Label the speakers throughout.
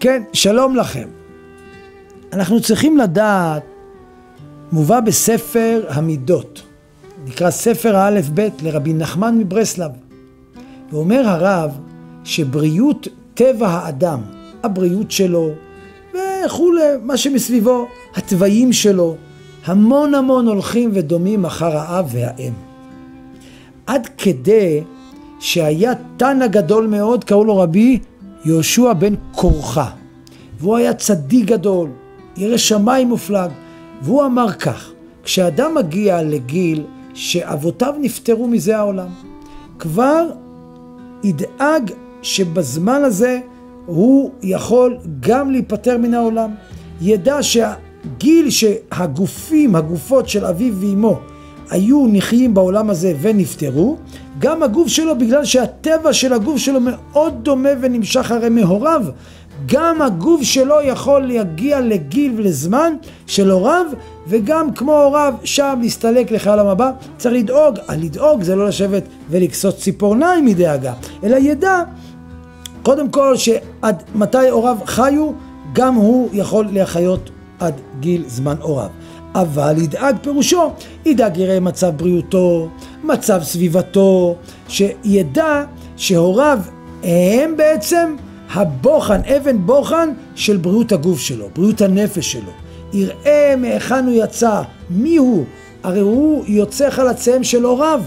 Speaker 1: כן, שלום לכם. אנחנו צריכים לדעת, מובא בספר המידות, נקרא ספר האלף בית לרבי נחמן מברסלב. ואומר הרב שבריאות טבע האדם, הבריאות שלו וכולי, מה שמסביבו, הטבעים שלו, המון הולכים ודומים אחר האב והאם. עד כדי שהיה תנא גדול מאוד, קראו לו רבי יהושע בן קורחה. והוא היה צדיק גדול, ירא שמיים מופלג. והוא אמר כך, כשאדם מגיע לגיל שאבותיו נפטרו מזה העולם, כבר ידאג שבזמן הזה הוא יכול גם להיפטר מן העולם. ידע שהגיל הגופות של אביו ואמו היו נחיים בעולם הזה ונפטרו, גם הגוף שלו, בגלל שהטבע של הגוף שלו מאוד דומה ונמשך הרי מהוריו, גם הגוף שלו יכול להגיע לגיל ולזמן של הוריו, וגם כמו הוריו שם להסתלק לחלום הבא. צריך לדאוג, לדאוג זה לא לשבת ולקסוס ציפורניים מדאגה, אלא ידע קודם כל שעד מתי הוריו חיו, גם הוא יכול להחיות עד גיל זמן הוריו. אבל ידאג פירושו, ידאג יראה מצב בריאותו, מצב סביבתו, שידע שהוריו הם בעצם הבוחן, אבן בוחן של בריאות הגוף שלו, בריאות הנפש שלו. יראה מהיכן הוא יצא, מי הוא, הרי הוא יוצא חלציהם של הוריו,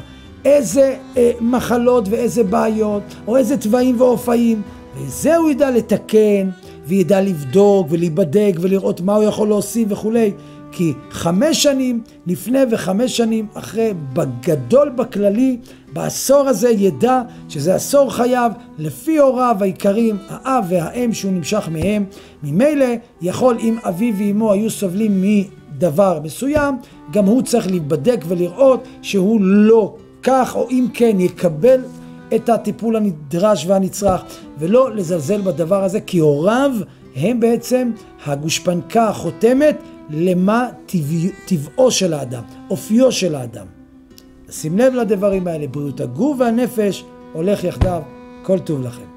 Speaker 1: איזה מחלות ואיזה בעיות, או איזה טבעים ואופיים, וזה הוא ידע לתקן, וידע לבדוק ולהיבדק ולראות מה הוא יכול להוסיף וכולי. כי 5 שנים לפני ו5 שנים אחרי, בגדול בכללי, בעשור הזה ידע שזה עשור חייו לפי הוריו העיקרים, האב והאם שהוא נמשך מהם. ממילא יכול, אם אביו ואמו היו סובלים מדבר מסוים, גם הוא צריך להיבדק ולראות שהוא לא כך, או אם כן יקבל את הטיפול הנדרש והנצרך, ולא לזלזל בדבר הזה, כי הוריו הם בעצם הגושפנקה החותמת למה טבעו של האדם, אופיו של האדם. שים לב לדברים האלה, בריאות הגוף והנפש הולך יחדיו. כל טוב לכם.